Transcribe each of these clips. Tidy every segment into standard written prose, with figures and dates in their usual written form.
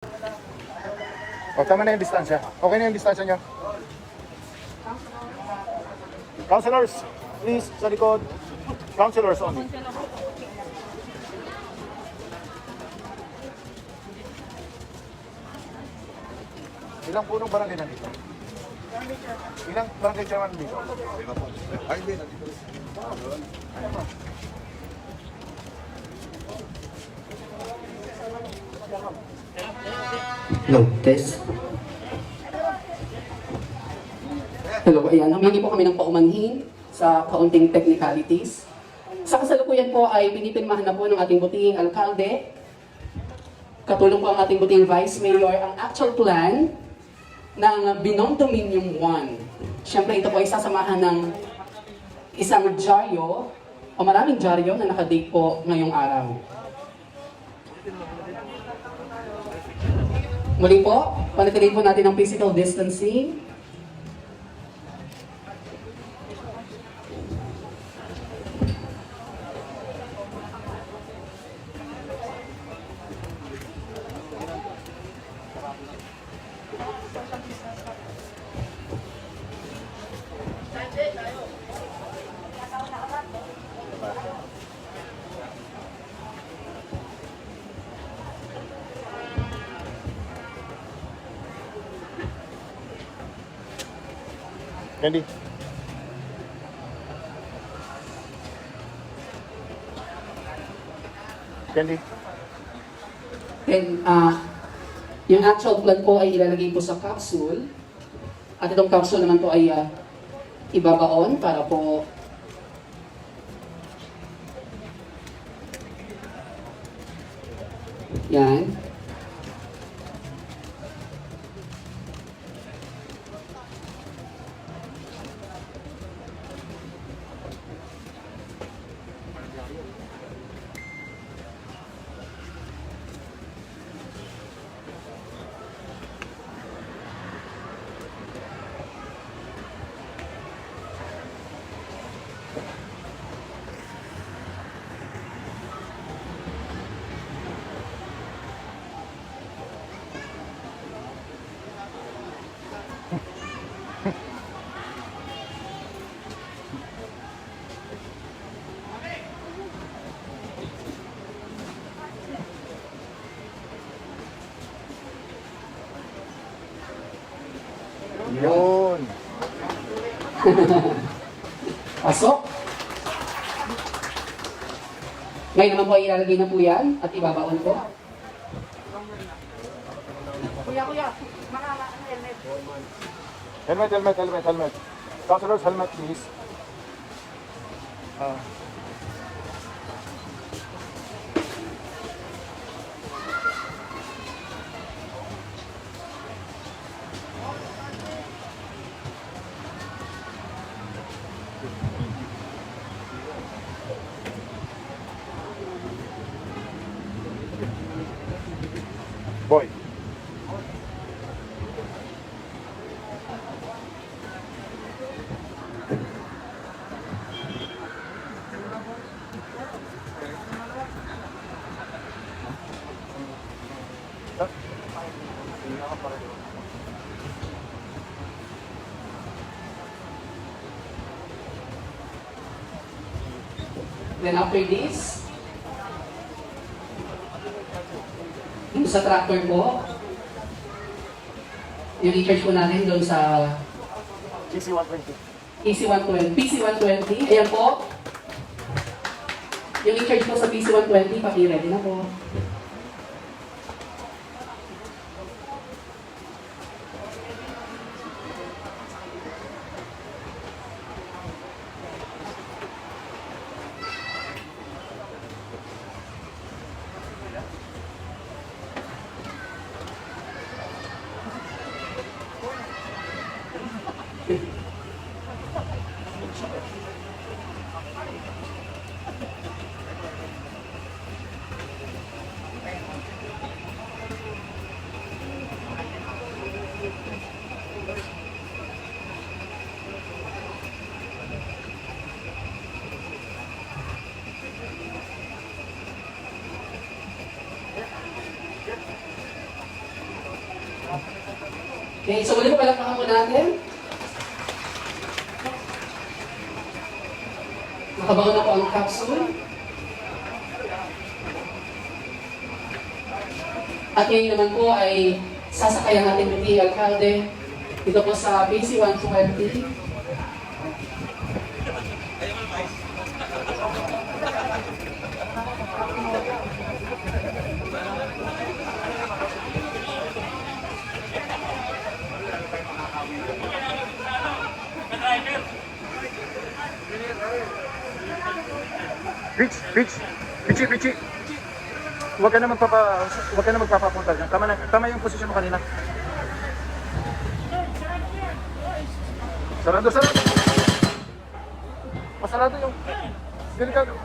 O, tama na yung distansya. Okay na yung distansya nyo. Counselors, please, sa likod. Counselors only. Ilang punong barangay nandito? Ilang barangay chairman dito? Hello, test. Hello, ayan. Humingi po kami ng paumanhin sa kaunting technicalities. Sa kasalukuyan po ay pinipirmahan na po ng ating butihing alkalde. Katulong po ang ating butihing vice mayor ang actual plan ng Binong Dominium 1. Siyempre ito po ay sasamahan ng isang dyaryo o maraming dyaryo na nakadate po ngayong araw. Muli po, panatilihin po natin ang physical distancing. Candy. Candy. Then, yung actual plan po ay ilalagay po sa capsule. At itong capsule naman po ay ibabaon para po yan. Yun. Pasok. Ngayon naman po ay ilalagay na po yan at ibabaon po. Helmet. Counselors, helmet please. Boy. Then after this, yung sa tractor po, yung i-charge po natin doon sa PC-120. PC-120, ayan po. Yung i-charge po sa PC-120, paki-ready na po. Okay, so muli po palakpakan po natin. Nakabaon na po ang capsule. At ngayon naman po ay sasakay ang ating buting alkalde dito po sa BC 120. Pichi. Huwag ka na magpapapunta dyan. Tama yung posisyon mo kanina. Sarado. Masarado yung delikado.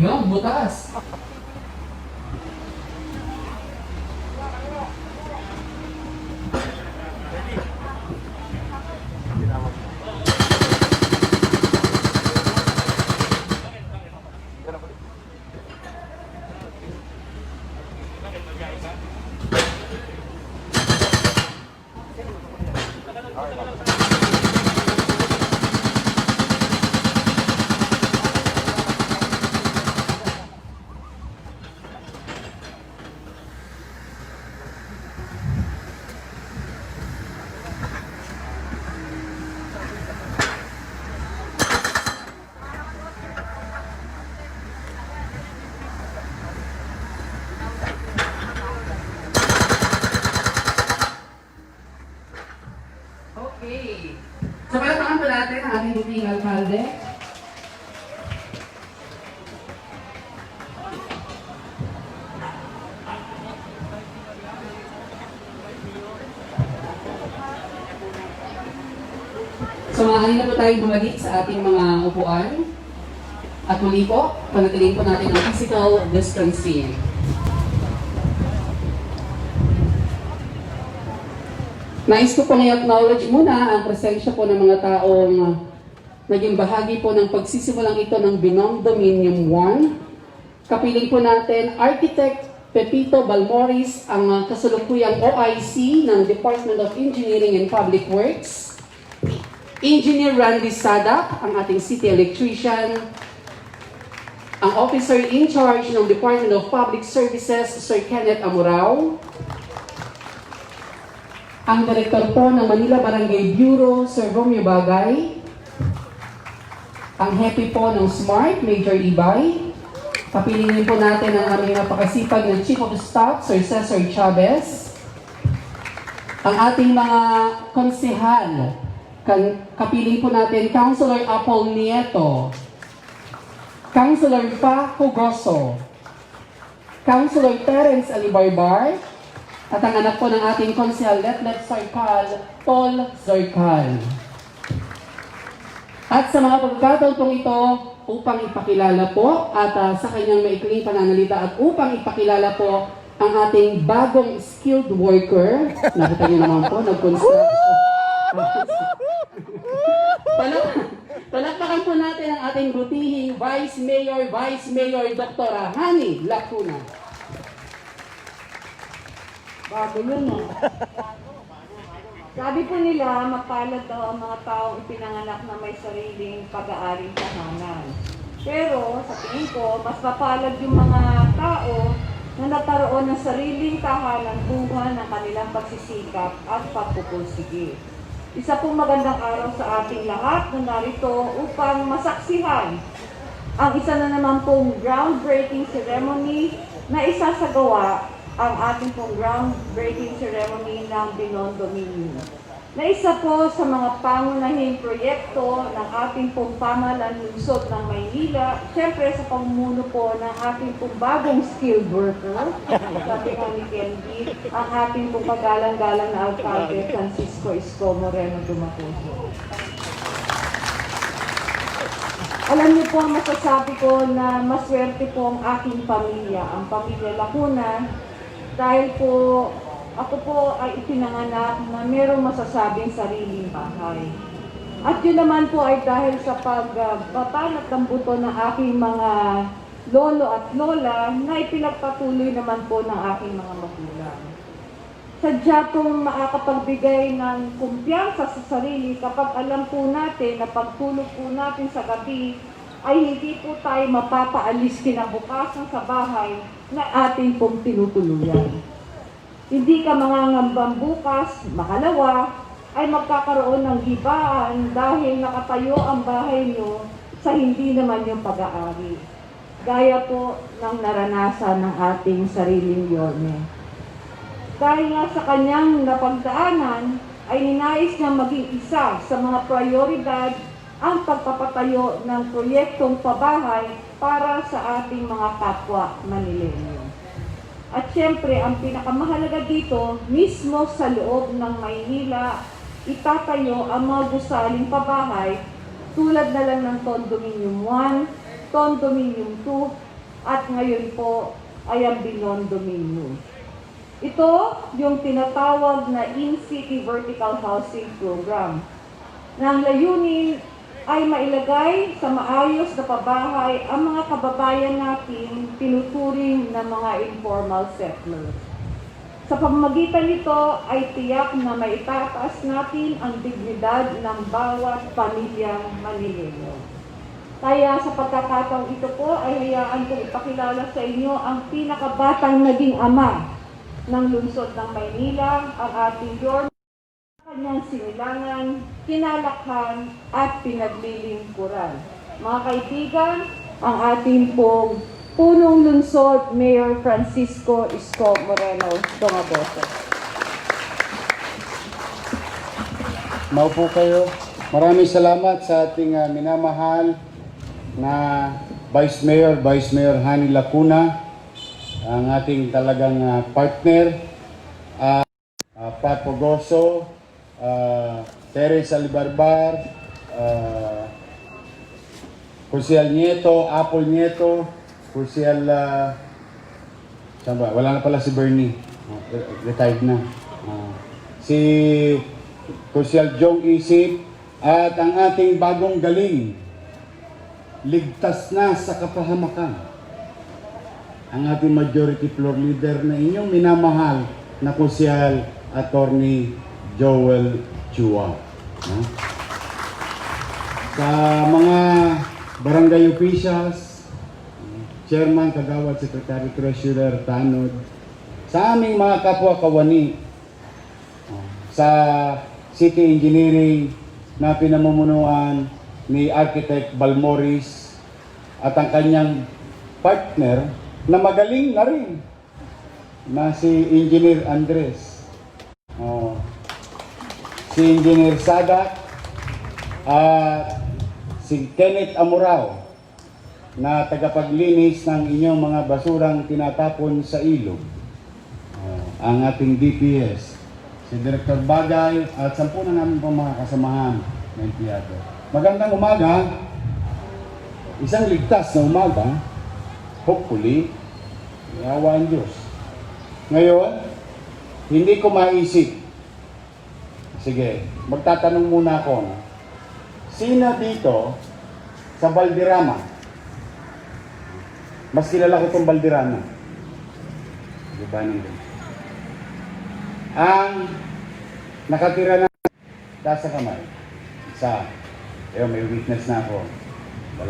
Yung butas. Okay. So palakpakan po natin ang ating buting alkalde. So maaari na po tayong bumalik sa ating mga upuan. At muli po, panatiliin po natin ang physical distancing. Nais ko pong i-acknowledge muna ang presensya po ng mga taong naging bahagi po ng pagsisimulang ito ng Binomdominium 1. Kapiling po natin Architect Pepito Balmoris, ang kasalukuyang OIC ng Department of Engineering and Public Works. Engineer Randy Sadak, ang ating City Electrician. Ang Officer in Charge ng Department of Public Services, Sir Kenneth Amurao. Ang Direktor po ng Manila Barangay Bureau, Sir Romeo Bagay. Ang Happy po ng SMART, Major Ibay. Kapilingin po natin ang aming napakasipag ng Chief of Staff, Sir Cesar Chavez. Ang ating mga konsehal, kapiling po natin Councilor Apol Nieto, Councilor Fa Hugoso, Councilor Terence Alibarbar, at ang anak po ng ating konsehal Letlet Sarkal, Paul Zarkal. At sa mga pagkakataon pong ito, upang ipakilala po at sa kanyang maikling pananalita at upang ipakilala po ang ating bagong skilled worker. Nakita niyo naman po, nag-construct. Palakpakan po natin ang ating butihing Vice Mayor Dr. Hani Lacuna. Bago yun, no? Sabi po nila, mapalad daw ang mga taong ipinanganak na may sariling pag-aaring tahanan. Pero, sa tingin ko, mas mapalad yung mga tao na nataroon ng sariling tahanan bunga ng kanilang pagsisikap at pagpupursige. Isa pong magandang araw sa ating lahat na narito upang masaksihan ang isa na naman pong groundbreaking ceremony na isasagawa ang ating pong groundbreaking ceremony ng Binomdominium. Na isa po sa mga pangunahing proyekto ng ating pong pamahalaan lungsod ng Maynila, siyempre sa pamumuno po ng ating pong bagong skilled worker, sabi nga ni Kendi, ang ating pong pagalang-galang na alkalde, Francisco Isko Moreno Dumacuso. Alam niyo po ang masasabi ko na maswerte po ang aking pamilya, ang pamilya Lacuna, dahil po ako po ay ipinanganak na mayroong masasabing sariling bahay. At yun naman po ay dahil sa pagbabanat ng buto ng aking mga lolo at lola na ipinagpatuloy naman po ng aking mga magulang. Sadya pong makakapagbigay ng kumpiyansa sa sarili kapag alam po natin na pagtulog po natin sa gabi ay hindi po tayo mapapaalis kinabukasan sa bahay na ating pong tinutuluyan. Hindi ka mangangambang bukas, makalawa, ay magkakaroon ng gibaan dahil nakatayo ang bahay nyo sa hindi naman yung pag-aari. Gaya po ng naranasan ng ating sariling Yorme. Dahil nga sa kanyang napagdaanan, ay ninais niya maging isa sa mga prioridad ang pagpapatayo ng proyektong pabahay para sa ating mga kapwa Manileño. At syempre, ang pinakamahalaga dito, mismo sa loob ng Maynila, itatayo ang mga gusaling pabahay tulad na lang ng Condominium 1, Condominium 2, at ngayon po ay ang Binondominium. Ito yung tinatawag na In-City Vertical Housing Program. Na ang layunin ay mailagay sa maayos na pabahay ang mga kababayan natin tinuturing na mga informal settlers. Sa pamamagitan nito ay tiyak na maitataas natin ang dignidad ng bawat pamilyang Manileño. Kaya sa pagkakataong ito po ay hayaan kong ipakilala sa inyo ang pinakabatang naging ama ng lungsod ng Maynila, ang ating Yorme, kanyang sinilangan, kinalakhan at pinaglilingkuran. Mga kaibigan, ang ating pong punong lungsod, Mayor Francisco Isko Moreno Dongaboso. Maupo kayo. Maraming salamat sa ating minamahal na Vice Mayor Hani Lacuna, ang ating talagang partner, Pat Pogoso, Terence Alibarbar, Kursiyal Nieto, Apple Nieto, Kursiyal, wala na pala si Bernie, retired na. Si Kursiyal Jong Isip, at ang ating bagong galing, ligtas na sa kapahamakan, ang ating majority floor leader na inyong minamahal na Kursiyal Attorney Joel Chua. Sa mga barangay officials, chairman, kagawad, secretary, treasurer, tanod, sa aming mga kapwa kawani, sa city engineering na pinamumunuan ni Architect Balmoris at ang kanyang partner na magaling na rin na si Engineer Andres, si Engineer Sadak, at si Kenneth Amurao na tagapaglinis ng inyong mga basurang tinatapon sa ilog, ang ating DPS, si Director Bagay, at 10 na namin pong mga kasamahan na empleyado. Magandang umaga, isang ligtas na umaga, hopefully, yawa ang Diyos. Ngayon, hindi ko maisip. Sige, magtatanong muna ako. Sino dito sa Valderrama? Mas kilala ko itong Valderrama. Diba nito? Ang nakatira na taas sa kamay. Isa. May witness na ako. 2.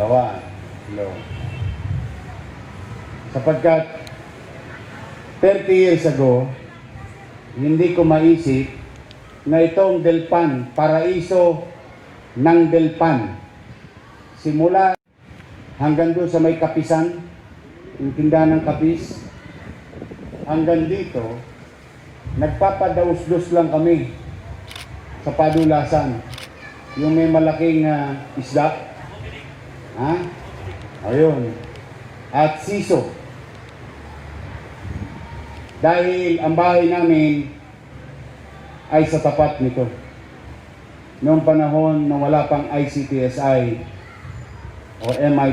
Hello. Sapagkat 30 years ago, hindi ko maisip na itong Delpan, paraiso ng Delpan, simula hanggang doon sa may kapisan, yung tindahan ng kapis, hanggang dito, nagpapadaus-dus lang kami sa padulasan. Yung may malaking isda, ayun, at siso. Dahil ang bahay namin ay sa tapat nito. Noong panahon na wala pang ICTSI o MICT.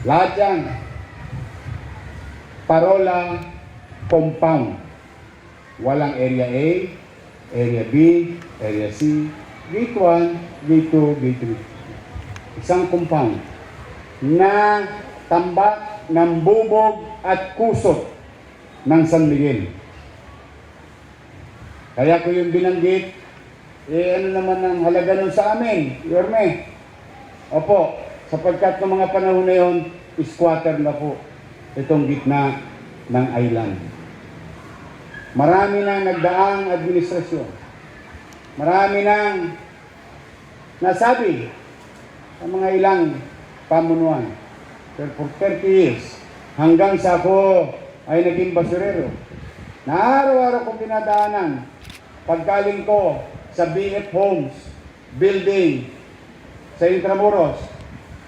Lahat yan. Parola Compound. Walang Area A, Area B, Area C, Gate 1, Gate 2, Gate 3. Isang compound na tambak ng bubog at kusot ng San Miguel. Kaya ko yung binanggit, ano naman ang halaga nun sa amin, Yorme? Opo, sapagkat ng mga panahon na yun, squatter na po itong gitna ng island. Marami nang nagdaang administrasyon. Marami nang nasabi sa mga ilang pamunuan. Pero for 30 years, hanggang sa ako ay naging basurero, na araw-araw kong pinadaanan, paggaling ko sa BF Homes building sa Intramuros,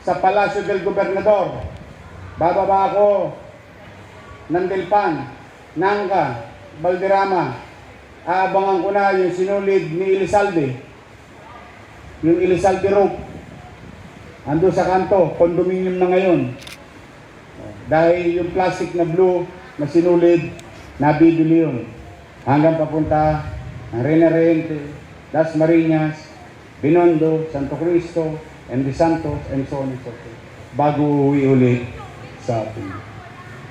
sa Palacio del Gobernador, bababa ako ng Delpan, Nanga, Valderrama, aabangan ko na yung sinulid ni Elizalde, yung Elizalde Road, ando sa kanto, condominium na ngayon. Dahil yung plastic na blue na sinulid, nabibili yun. Hanggang papunta ng Renarente, Das Marinas, Binondo, Santo Cristo, and the Santos, and so on and so forth. Bago uuwi ulit sa atin.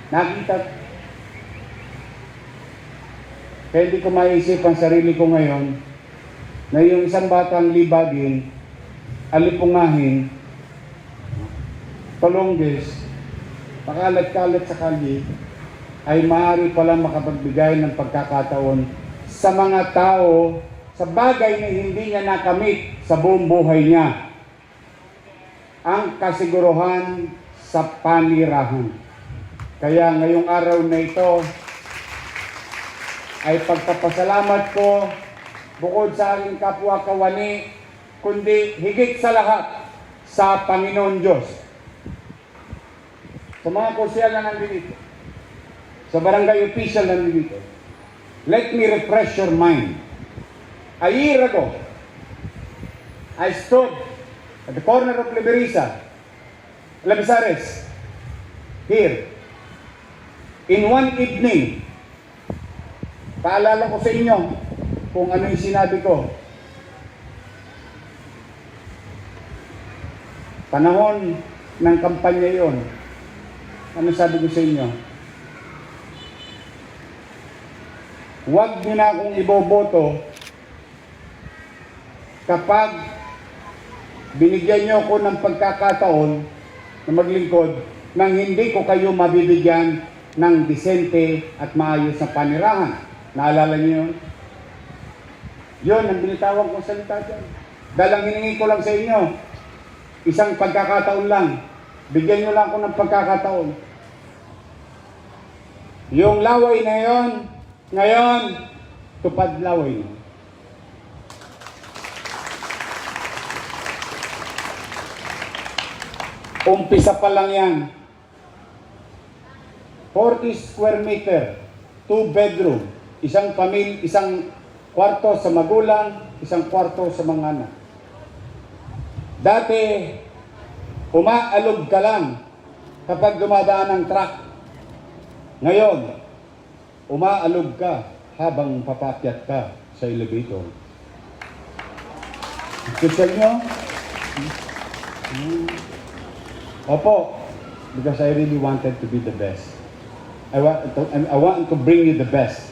Nakita, kaya hindi ko maisip ang sarili ko ngayon na yung isang batang libagin, alipungahin, palongges, pakalat-kalat sa kalye, ay maaari palang makapagbigay ng pagkakataon sa mga tao sa bagay na hindi niya nakamit sa buong buhay niya. Ang kasiguruhan sa panirahan. Kaya ngayong araw na ito ay pagpapasalamat ko bukod sa aking kapwa kawani, kundi higit sa lahat sa Panginoon Diyos. Sa mga konsyal na nandito, sa barangay official na nandito, let me refresh your mind. A year ago, I stood at the corner of Labisares, here, in one evening. Paalala ko sa inyo kung ano yung sinabi ko. Panahon ng kampanya yon. Ano sabi ko sa inyo? Huwag niyo na akong iboboto kapag binigyan niyo ako ng pagkakataon na maglingkod nang hindi ko kayo mabibigyan ng disente at maayos na panirahan. Naalala niyo yun? Yun ang binitawan kong salita dyan. Dalang hiningi ko lang sa inyo, isang pagkakataon lang. Bigyan niyo lang ako ng pagkakataon. Yung laway na yon, ngayon, tupad laway. Umpisa pa lang yan. 40 square meter, 2 bedroom, isang kwarto sa magulang, isang kwarto sa mga anak. Dati, umaalog ka lang kapag dumadaan ng truck. Ngayon, umaalog ka habang papakyat ka sa elevator. Gusto nyo? Opo, because I really wanted to be the best. I want to bring you the best.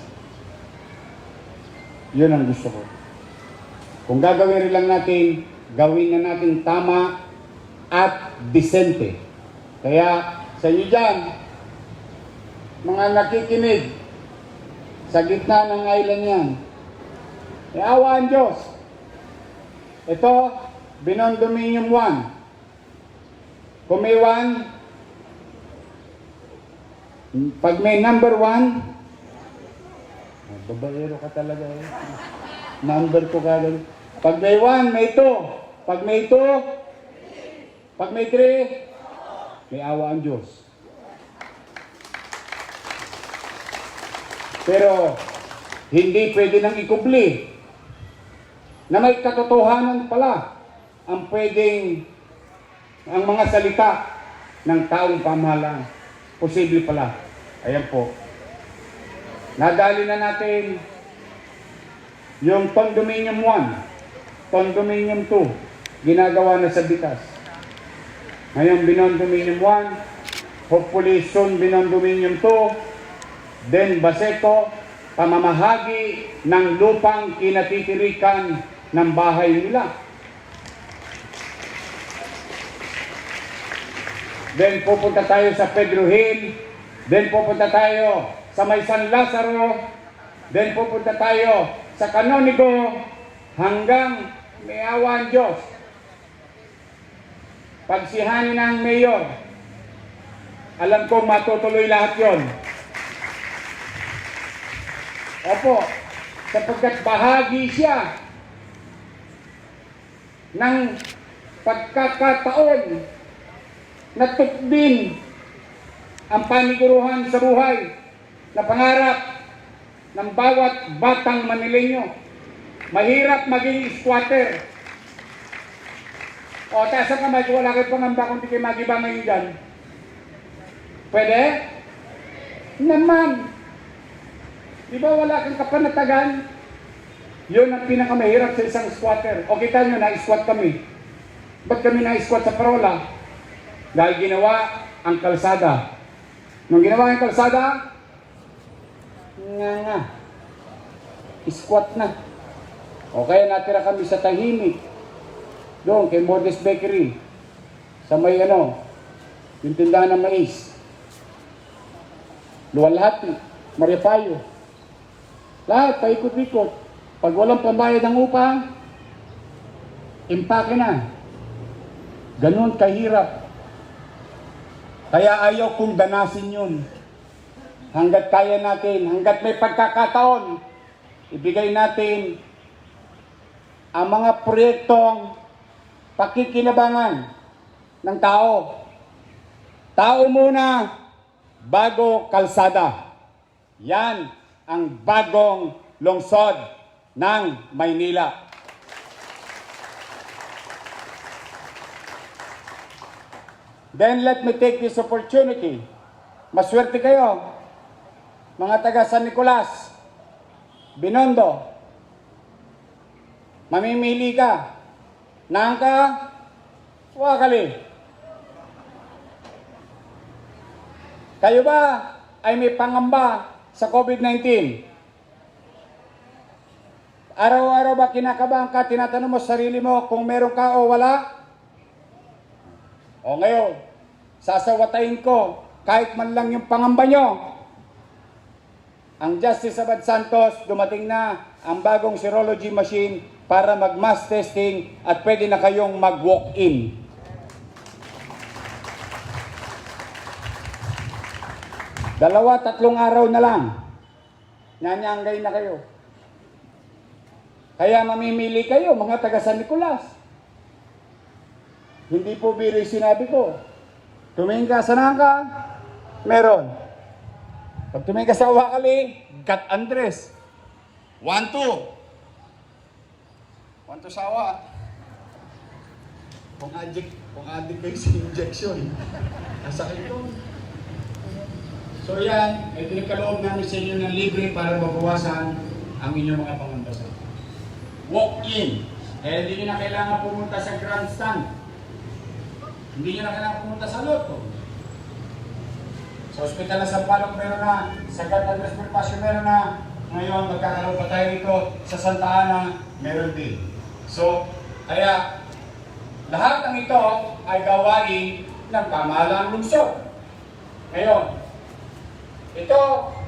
Yun ang gusto ko. Kung gagawin rin lang natin, gawin na natin tama at disente. Kaya sa inyo dyan, mga nakikinig sa gitna ng island yan, may awa ang Diyos. Ito, Binondominium 1. Kung may 1, pag may number 1, babaero ka talaga eh. Number ko kagad. Pag may 1, may 2. Pag may 2, pag may 3, may awa ang Diyos. Pero, hindi pwede nang ikubli na may katotohanan pala ang mga salita ng taong pamahalaan. Posible pala Ayan po. Nadali na natin yung condominium 1, condominium 2, ginagawa na sa Bitas. Ngayon, binondominium 1, hopefully soon binondominium 2, then Baseco, pamamahagi ng lupang kinatitirikan ng bahay nila. Then pupunta tayo sa Pedro Hill, then pupunta tayo sa May San Lazaro, then pupunta tayo sa Canonigo, hanggang may awa ang Diyos. Pagsihanin ng mayor, alam kong matutuloy lahat yon. Opo, sapagkat bahagi siya ng pagkakataon na tukbin ang paniguruhan sa buhay na pangarap ng bawat batang Manileño. Mahirap maging squatter. O, taas ang kamay kung wala kayo pangamba kung di kayo magiba ngayon dyan. Pwede? Naman. Di ba wala kang kapanatagan? Yun ang pinakamahirap sa isang squatter. O kita nyo, na-squat kami. Ba't kami na-squat sa parola? Dahil ginawa ang kalsada. Nung ginawa ang kalsada, squat na. O kaya natira kami sa tahimik. Doon kay Mordes Bakery. Sa may yung tindahan ng mais. Luwalhati, Mariapayo. Lahat, paikot-ikot. Pag walang pambayad ng upa, impake na. Ganun kahirap. Kaya ayaw kong danasin yun. Hanggat kaya natin, hanggat may pagkakataon, ibigay natin ang mga proyektong pakikinabangan ng tao. Tao muna, bago kalsada. Yan ang bagong lungsod ng Maynila. Then let me take this opportunity. Maswerte kayo, mga taga San Nicolas, Binondo. Mamimili ka. Nangka, Wakali. Kayo ba ay may pangamba sa COVID-19? Araw-araw ba kinakabahan ka, tinatanong mo sa sarili mo kung meron ka o wala? O ngayon, sasawatayin ko kahit man lang yung pangamba nyo. Ang Justice Abad Santos, dumating na ang bagong serology machine para mag-mass testing at pwede na kayong mag-walk-in. Dalawa, tatlong araw na lang, nyanyanggay na kayo. Kaya mamimili kayo, mga taga San Nicolas. Hindi po biro sinabi ko. Tumingin ka sa Nangka, meron. Pag tumingin ka sa Wakali, Gat Andres. 1-2. 1-2 sawa. Kung addict kayo sa injection, nasakit ko. So yan, ay pinagkaloob namin sa inyo ng libre para mabawasan ang inyong mga pangambasan. Walk-in. Eh, hindi nyo na kailangan pumunta sa grandstand. Hindi nyo na kailangan pumunta sa loto. Sa Hospital na Sampaloc meron na, sa Gat Andres Bonifacio meron na, ngayon magkakaroon pa tayo rito sa Santa Ana, meron din. So, kaya lahat ng ito ay gawain ng pamahalaan lungsod. Ngayon, ito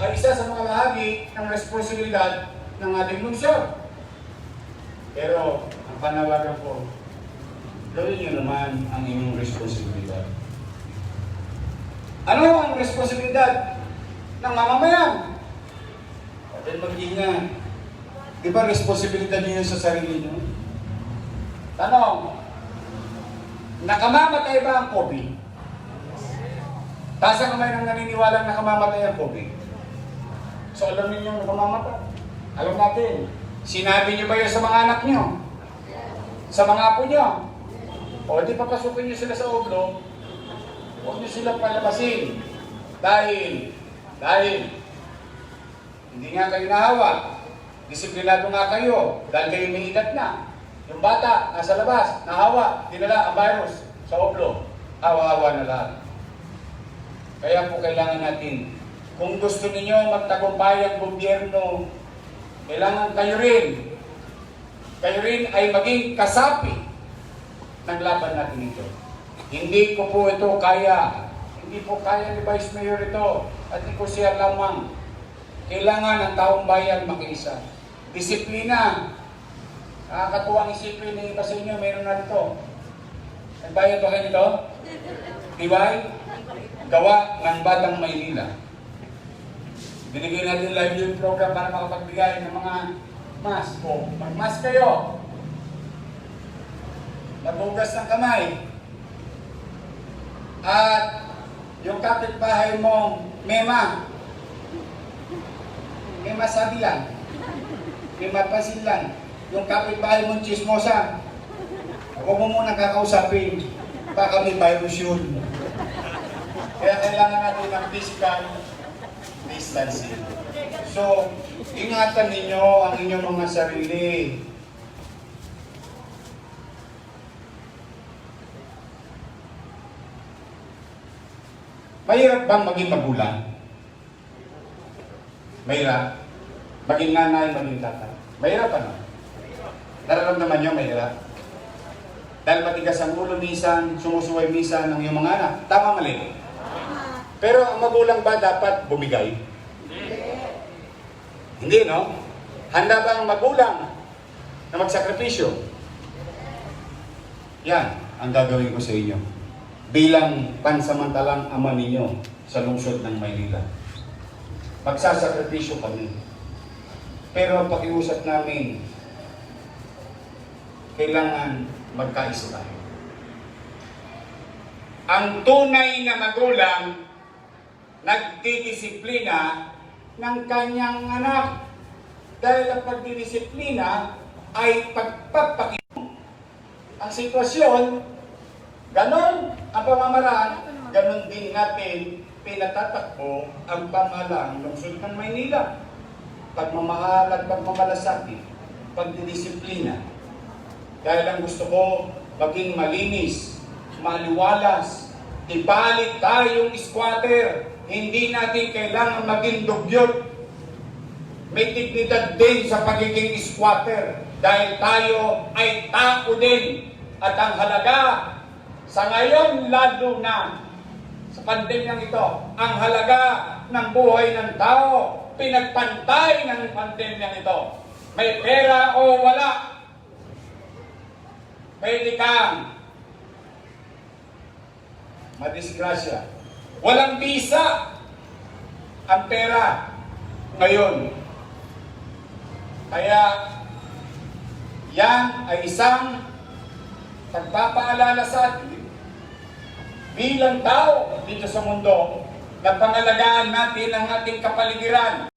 ay isa sa mga bahagi ng responsibilidad ng ating lungsod. Pero, ang panawagan ko, gawin niyo naman ang inyong responsibilidad. Ano ang responsibilidad ng mamamayan? Pwede mag-ingat. Di ba responsibilidad niyo sa sarili niyo? Tanong, nakamamatay ba ang COVID? Taas ang kamay ng naniniwalang nakamamatay ang COVID. So alam niyo nakamamatay. Alam natin. Sinabi niyo ba yun sa mga anak niyo? Sa mga apo niyo? O di papasukin niyo sila sa oblo, huwag niyo sila palabasin. Dahil Dahil hindi nga kayo nahawa. Disiplinado nga kayo dahil kayo may edad na. Yung bata, nasa labas, nahawa, dinala ang virus sa oblo. Hawa-hawa na lahat. Kaya po kailangan natin, kung gusto ninyo magtagumpay ang gobyerno, kailangan kayo rin ay maging kasapi ng laban natin ito. Hindi ko po ito kaya. Hindi po kaya ni Vice Mayor ito. At hindi ko siya lamang. Kailangan ng taong bayan makiisa. Disiplina. Nakakatuwang isipin ng iba sa inyo, meron na ito. Nagbayad ba kayo nito? Tibay? Gawa ng Batang Maynila. Binigyan natin live yung program para makapagbigay ng mga mask. O, mag-mask kayo. Maghugas ng kamay. At yung kapitbahay mong mema sabi lang. Mema pasin lang. Yung kapitbahay mong chismosa. Huwag mo muna kakausapin. Baka may virus yun. Kaya kailangan natin ng physical distancing. So, ingatan ninyo ang inyong mga sarili. Mahirap bang maging magulang? Mahirap. Maging nanay, maging tatay. Mahirap ano? Nararamdaman nyo mahirap? Dahil matigas ang ulo minsan, sumusuway minsan ng iyong mga anak. Tama, mali? Pero ang magulang ba dapat bumigay? Hindi, no? Handa ba ang magulang na magsakripisyo? Yan ang gagawin ko sa inyo. Bilang pansamantalang ama ninyo sa lungsod ng Maynila. Magsasakripisyo kami. Pero ang pakiusap namin, kailangan magkaisa tayo. Ang tunay na magulang, nagdidisiplina ng kanyang anak. Dahil ang pagdidisiplina ay pagpapakita. Ang sitwasyon, ganon ang pamamaraan, ganon din natin pinatatakbo ang pamahalaan ng lungsod ng Maynila. Pagmamahal at pagmamalasakit, pagdidisiplina. Dahil ang gusto ko, maging malinis, maliwalas, ipalit tayong squatter. Hindi natin kailangan maging dugyot. May dignidad din sa pagiging squatter. Dahil tayo ay tao din. At ang halaga, sa ngayon lalo na, sa pandemyang ito, ang halaga ng buhay ng tao, pinagpantay ng pandemyang ito. May pera o wala, pwede kang madisgrasya. Walang bisa ang pera ngayon. Kaya yan ay isang pagpapaalala sa atin bilang tao dito sa mundo na pangalagaan natin ang ating kapaligiran.